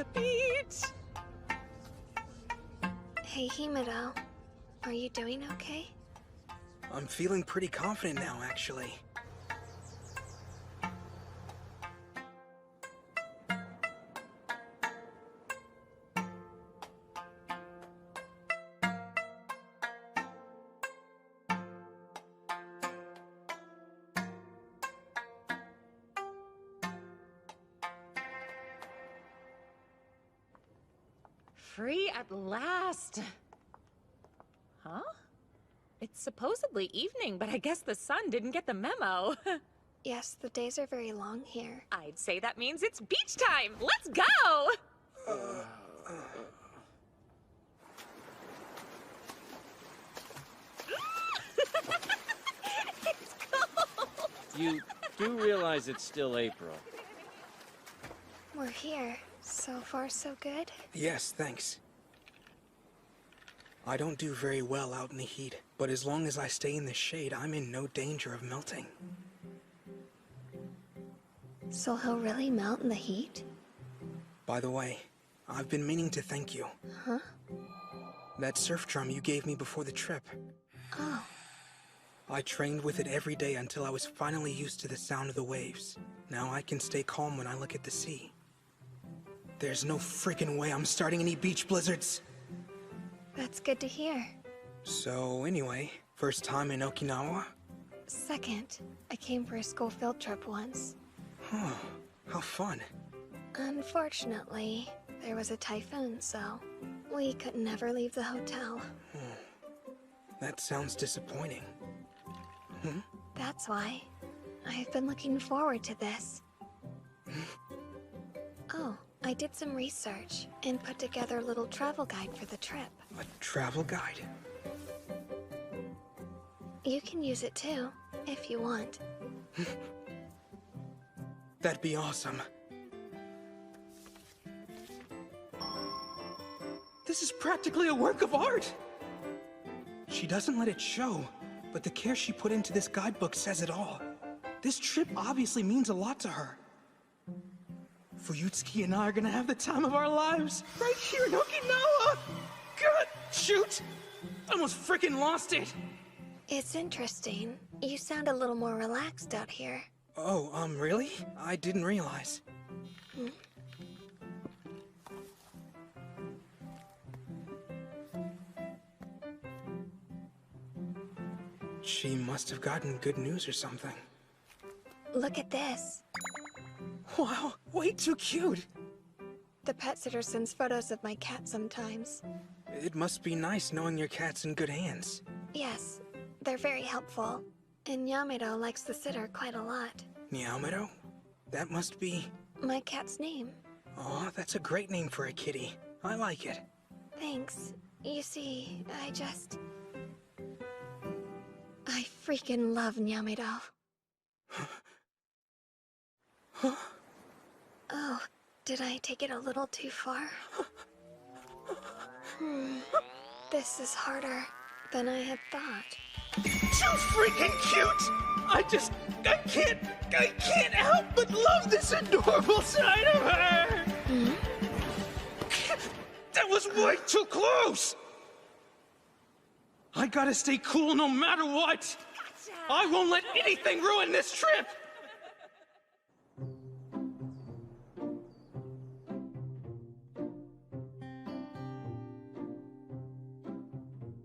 the beach! Hey, Himuro. Are you doing okay? I'm feeling pretty confident now, actually. Free at last! Huh? It's supposedly evening, but I guess the sun didn't get the memo. Yes, the days are very long here. I'd say that means it's beach time! Let's go! It's cold! You do realize it's still April. We're here. So far, so good. Yes, thanks. I don't do very well out in the heat, but as long as I stay in the shade, I'm in no danger of melting. So he'll really melt in the heat? By the way, I've been meaning to thank you. Huh? That surf drum you gave me before the trip. Oh. I trained with it every day until I was finally used to the sound of the waves. Now I can stay calm when I look at the sea. There's no freaking way I'm starting any beach blizzards! That's good to hear. So anyway, first time in Okinawa? Second, I came for a school field trip once. Huh, how fun. Unfortunately, there was a typhoon, so we could never leave the hotel. That sounds disappointing. That's why I've been looking forward to this. Oh, I did some research and put together a little travel guide for the trip. A travel guide? You can use it too, if you want. That'd be awesome. This is practically a work of art! She doesn't let it show, but the care she put into this guidebook says it all. This trip obviously means a lot to her. Fuyutsuki and I are gonna have the time of our lives, right here in Okinawa! God, shoot! I almost freaking lost it! It's interesting. You sound a little more relaxed out here. Oh, really? I didn't realize. She must have gotten good news or something. Look at this. Wow, way too cute! The pet sitter sends photos of my cat sometimes. It must be nice knowing your cat's in good hands. Yes, they're very helpful. And Yamero likes the sitter quite a lot. Nyamero? That must be... My cat's name. Aw, that's a great name for a kitty. I like it. Thanks. You see, I freaking love Yamero. Huh? Oh, did I take it a little too far? This is harder than I had thought. Too freaking cute! I can't help but love this adorable side of her! That was way too close! I gotta stay cool no matter what! Gotcha. I won't let anything ruin this trip!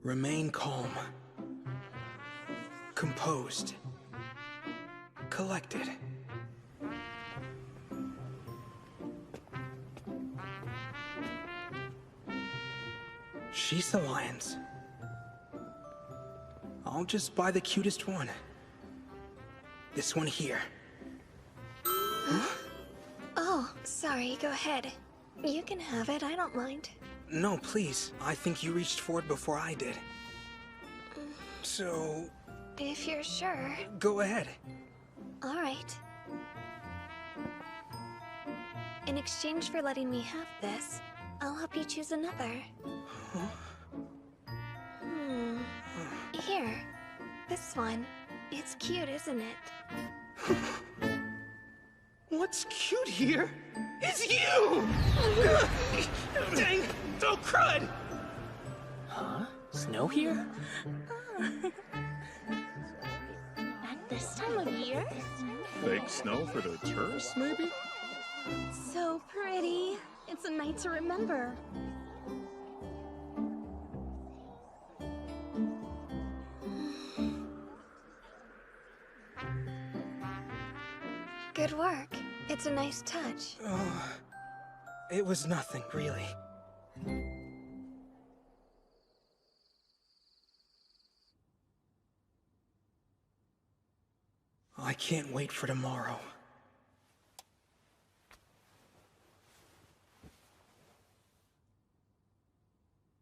Remain calm. Composed. Collected. She's the lions. I'll just buy the cutest one. This one here. Oh, sorry, go ahead. You can have it, I don't mind. No, please. I think you reached for it before I did. So, If you're sure. go ahead. All right. In exchange for letting me have this, I'll help you choose another. Here. This one. It's cute, isn't it? What's cute here? It's you! Dang, oh crud! Huh? Snow here? At this time of year? Fake snow for the tourists, maybe? So pretty. It's a night to remember. Good work. It's a nice touch. Oh, it was nothing, really. I can't wait for tomorrow.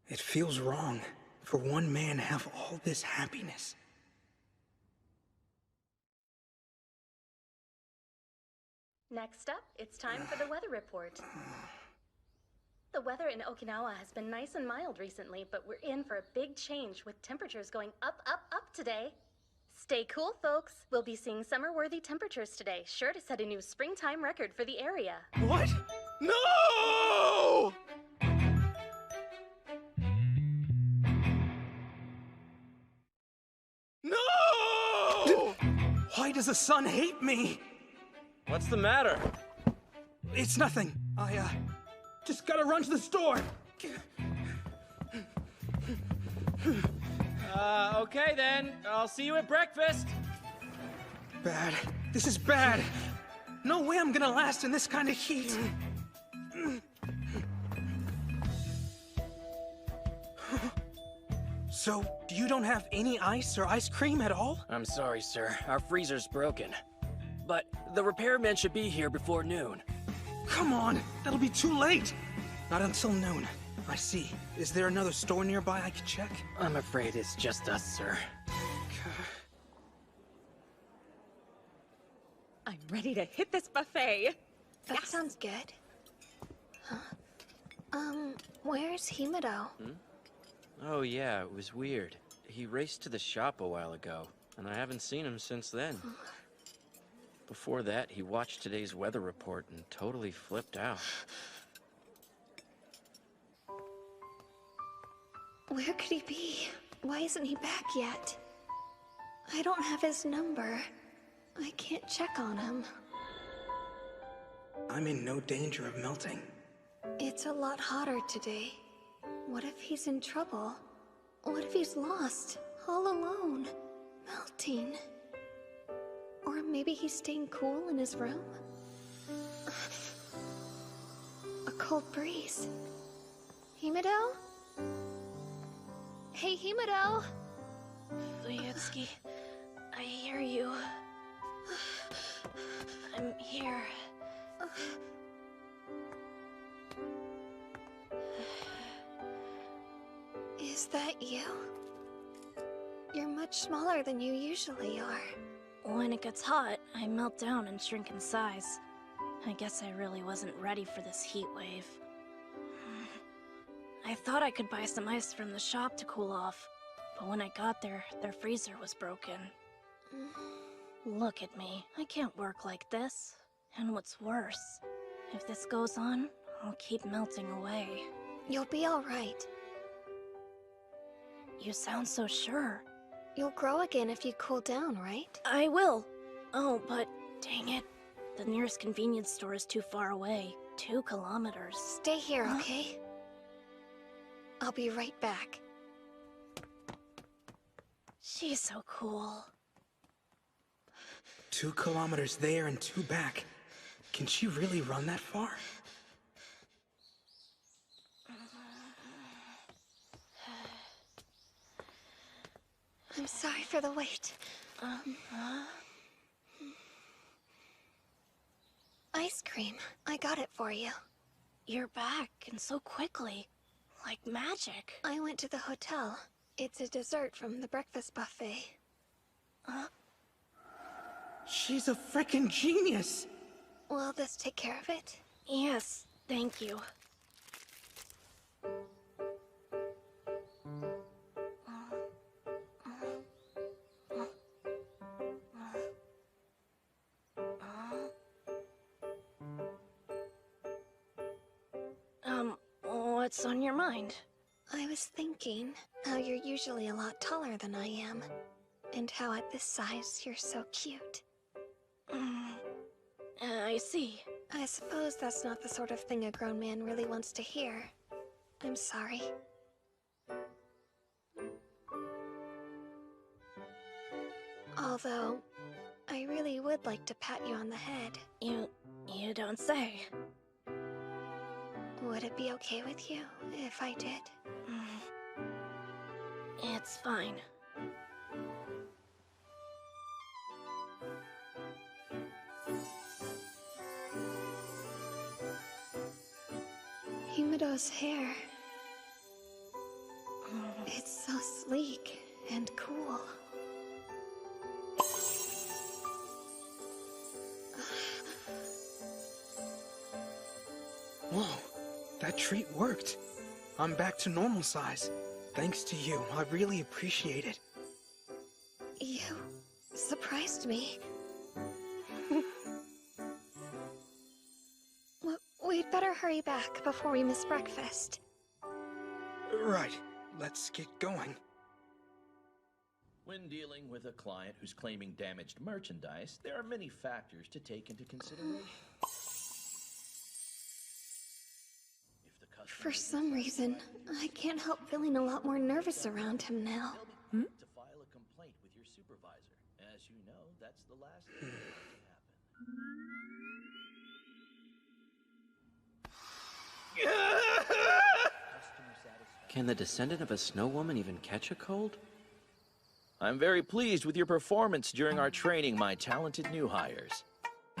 It feels wrong for one man to have all this happiness. Next up, it's time for the weather report. The weather in Okinawa has been nice and mild recently, but we're in for a big change with temperatures going up, up, up today. Stay cool, folks. We'll be seeing summer-worthy temperatures today, sure to set a new springtime record for the area. What? No! No! Why does the sun hate me? What's the matter? It's nothing. I, just gotta run to the store. Okay then. I'll see you at breakfast. Bad. This is bad. No way I'm gonna last in this kind of heat. So, you don't have any ice or ice cream at all? I'm sorry, sir. Our freezer's broken. But the repairman should be here before noon. Come on, that'll be too late. Not until noon. I see. Is there another store nearby I could check? I'm afraid it's just us, sir. I'm ready to hit this buffet. That sounds good. Huh? Where's Himado? Oh yeah, it was weird. He raced to the shop a while ago, and I haven't seen him since then. Before that, he watched today's weather report and totally flipped out. Where could he be? Why isn't he back yet? I don't have his number. I can't check on him. I'm in no danger of melting. It's a lot hotter today. What if he's in trouble? What if he's lost, all alone, melting? Or maybe he's staying cool in his room? A cold breeze. Himado? Hey, Himado! Ryutsuki, I hear you. I'm here. Is that you? You're much smaller than you usually are. When it gets hot, I melt down and shrink in size. I guess I really wasn't ready for this heat wave. I thought I could buy some ice from the shop to cool off, but when I got there, their freezer was broken. Look at me. I can't work like this. And what's worse, if this goes on, I'll keep melting away. You'll be alright. You sound so sure. You'll grow again if you cool down, right? I will. Oh, but dang it. The nearest convenience store is too far away. 2 kilometers. Stay here, okay? I'll be right back. She's so cool. 2 kilometers there and 2 back. Can she really run that far? I'm sorry for the wait. Ice cream. I got it for you. You're back, and so quickly. Like magic. I went to the hotel. It's a dessert from the breakfast buffet. She's a frickin' genius! Will this take care of it? Yes, thank you. What's on your mind? I was thinking how you're usually a lot taller than I am, and how at this size you're so cute. I see. I suppose that's not the sort of thing a grown man really wants to hear. I'm sorry. Although, I really would like to pat you on the head. You don't say. Would it be okay with you if I did? It's fine. Himado's hair. It's so sleek and cool. Whoa, that treat worked. I'm back to normal size. Thanks to you, I really appreciate it. You surprised me. We'd better hurry back before we miss breakfast. Right, let's get going. When dealing with a client who's claiming damaged merchandise, there are many factors to take into consideration. For some reason, I can't help feeling a lot more nervous around him now. To file a complaint with your supervisor. As you know, that's the last thing that can happen. Can the descendant of a snow woman even catch a cold? I'm very pleased with your performance during our training, my talented new hires.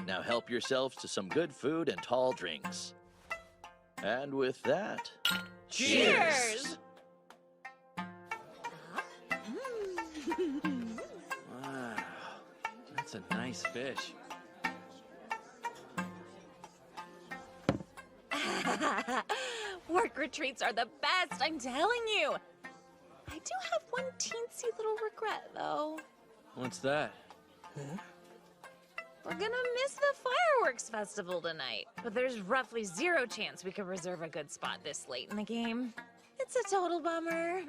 Now help yourselves to some good food and tall drinks. And with that... Cheers! Wow, that's a nice fish. Work retreats are the best, I'm telling you. I do have one teensy little regret, though. What's that? We're gonna miss the fireworks festival tonight, but there's roughly 0 chance we could reserve a good spot this late in the game. It's a total bummer.